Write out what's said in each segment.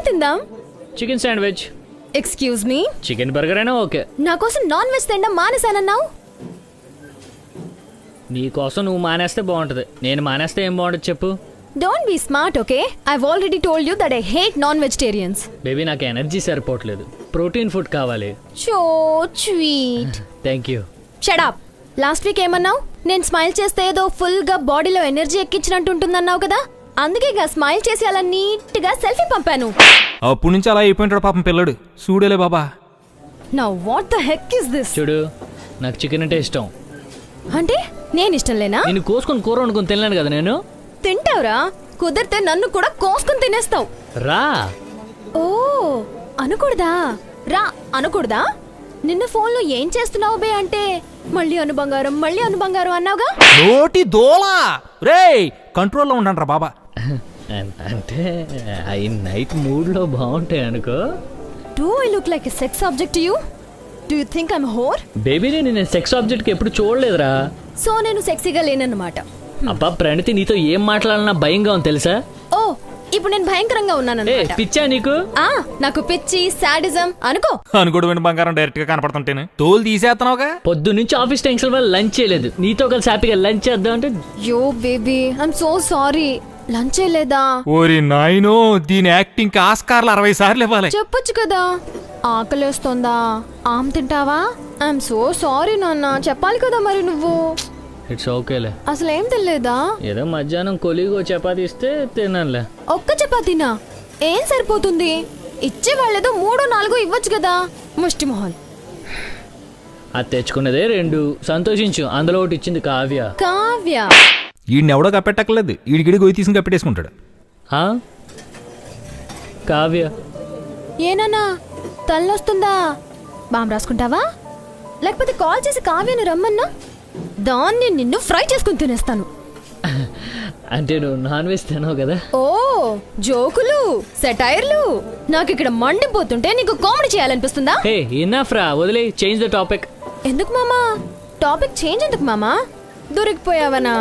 ఏం తిందాం? Chicken sandwich. Excuse me, chicken burger అయినా ఓకే. నా కోసం నాన్ వెజ్ తినడం మానేసానన్నావు. నీ కోసం నువ్వు మానేస్తే బాగుంటుంది, నేను మానేస్తే ఏం బాగుంటుంది చెప్పు. Don't be smart, okay? I've already told you that I hate non vegetarians. Baby నాకు ఎనర్జీ సరిపోవట్లేదు, ప్రోటీన్ ఫుడ్ కావాలి. So sweet. Thank you. Shut up. Last week ఏమన్నావు? నేను స్మైల్ చేస్తే ఏదో ఫుల్ గా బాడీలో ఎనర్జీ ఎక్కించినట్టు ఉంటుందన్నావు కదా, అందుకే స్మైల్ చేసి అలా నీట్ గా సెల్ఫీ పంపాను. అప్పటి నుంచి అలా అయిపోయింటాడు పాపం పిల్లడు. చూడలే బాబా. Now what the heck is this? చూడు, నాకు చికెన్ అంటే ఇష్టం. అంటే నేను ఇష్టం లేనా? నేను కోసుకొని కూర వండుకొని తినలేను కదా. నేను తింటావురా, కుదిరితే నన్ను కూడా కోసుకొని తినేస్తావు. రా. ఓ అనకూడదా? రా అనకూడదా? నిన్న ఫోన్ లో ఏం చేస్తున్నావు బే అంటే మళ్ళీ అను బంగారం అన్నావుగా. నోటి దోలా రే, కంట్రోల్లో ఉండండి రా బాబా. అంటే ఈ నైట్ మూడ్ లో బాగుంటాయి అనుకో. Do I look like a sex object to you? Do you think I am whore? బేబీని నేను సెక్స్ ఆబ్జెక్ట్ కి ఎప్పుడు చూడలేదురా. సో నేను సెక్సీగా లేనన్నమాట. అబ్బా ప్రణతి, నీతో ఏం మాట్లాడాలన్నా భయంగా ఉంది తెలుసా? ఓ ఇప్పుడు నేను భయంకరంగా ఉన్నానన్నమాట. పిచ్చా నీకు? నాకు పిచ్చి సాడిజం అనుకో. అనుకోడు బంగారం డైరెక్ట్ గా కనపడుతుంటేనే తోలు తీసేస్తున్నావుగా. పొద్దు నుంచి ఆఫీస్ టెన్షన్ వల్ల లంచ్ చేయలేదు. నీతో కలిసి హ్యాపీగా లంచ్ చేద్దాం అంటే yo baby I'm so sorry. Lunch చేయలేదా? ఓరి నాయనో, దీని యాక్టింగ్ కి ఆస్కార్లు 60 సార్లు ఇవ్వాలి. చెప్పొచ్చు కదా. ఆకలేస్తుందా? ఆమ్ తింటావా? ఐఎమ్ సో సారీ నాన్న, చెప్పాలి కదా మరి నువ్వు. ఇట్స్ ఓకేలే. అసలు ఏం తినలేదా? ఏదో మధ్యాహ్నం కొలిగో చపాతీ ఇస్తే తినాలే. ఒక్క చపాతీనా? ఏం సరిపోతుంది? ఇచ్చే వాళ్ళేదో 3-4 ఇవ్వచ్చు కదా. ముష్టి మొహల్. అది తెచ్చుకున్నదే 2. సంతోషించు, అందులో ఒకటి ఇచ్చింది కావ్య. కావ్య ఈయన ఎవడో కప్పెట్టక్కర్లేదు, ఈడికిడి గొయ్యి తీసుకుని కప్పెట్టేసుకుంటాడు. కావ్య ఏనన్నా తల్లొస్తుందా? బామ్ రాసుకుంటావా? లేకపోతే కాల్ చేసి కావ్యను రమ్మన్నా, దాన్ని నిన్ను ఫ్రై చేసుకుని తినేస్తాను. అంటే నువ్వు నాన్ వెజ్ తినవు కదా. ఓ జోకులు, సెటైర్లు. నాకు ఇక్కడ మండిపోతుంటే నీకు కామెడీ చేయాలనిపిస్తుందా? హే ఇనఫ్ రా, వదిలే. Change the topic. ఎందుకు మామా? టాపిక్ చేంజ్ ఎందుకు మామా? దొరికిపోయావనా?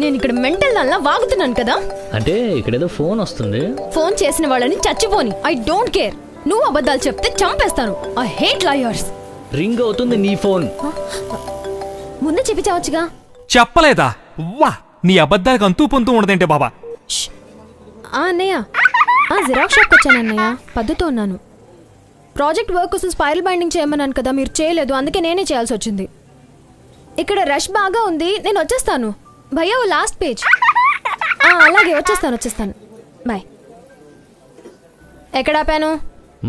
నేను ఇక్కడ మెంటల్ దానిలా వాగుతున్నాను కదా. అంటే ఇక్కడ ఏదో ఫోన్ వస్తుంది. ఫోన్ చేసిన వాళ్ళని చచ్చిపోని. I don't care. నువ్వు అబద్ధాలు చెప్తే చంపేస్తాను. I hate liars. రింగ్ అవుతుంది నీ ఫోన్. ముందు చెప్పించవచ్చుగా. చెప్పలేదా? వా, నీ అబద్ధాలకు అంతూ పొంతూ ఉండదంటే బాబా. అన్నయ్య, జిరాక్స్ షాప్కి వచ్చాను అన్నయ్య. పద్ధతితో ఉన్నాను. ప్రాజెక్ట్ వర్క్ కోసం స్పైరల్ బైండింగ్ చేయమన్నాను కదా, మీరు చేయలేదు, అందుకే నేనే చేయాల్సి వచ్చింది. ఇక్కడ రష్ బాగా ఉంది, నేను వచ్చేస్తాను. భయ్యా ఓ లాస్ట్ పేజ్. అలాగే వచ్చేస్తాను. బాయ్. ఎక్కడ ఆపాను?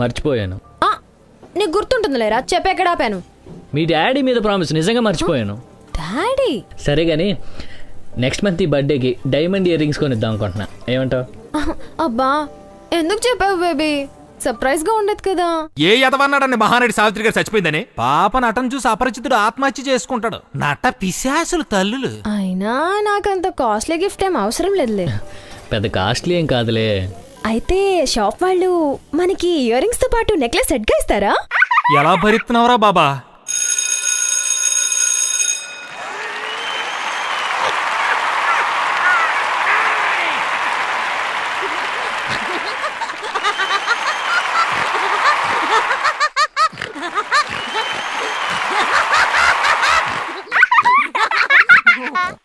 మర్చిపోయాను. నీకు గుర్తుంటుంది లేరా? చెప్పు ఎక్కడ ఆపాను. మీ డాడీ మీద ప్రామిస్ నిజంగా మర్చిపోయాను. డాడీ? సరే గానీ నెక్స్ట్ మంత్ ఈ బర్త్డేకి డైమండ్ ఇయర్ రింగ్స్ కొనిద్దాం అనుకుంటున్నా, ఏమంటావు? అబ్బా ఎందుకు చెప్పావు బేబీ? సర్ప్రైజ్ గా ఉండదు కదా. ఏ ఎదవన్నాడని మహానటి సావిత్రి గారు చచ్చిపోయిందని. పాప నటన చూసి అపరిచితుడు ఆత్మహత్య చేసుకుంటాడు. నట పిశాసులు తల్లులు. అయినా నాకంత కాస్ట్లీ గిఫ్ట్ ఏం అవసరం లేదులే. పెద్ద కాస్ట్లీ ఏం కాదులే. అయితే షాప్ వాళ్ళు మనకి ఇయర్ రింగ్స్ తో పాటు నెక్లెస్ సెట్ గా ఇస్తారా? ఎలా భరిస్తున్నావురా బాబా?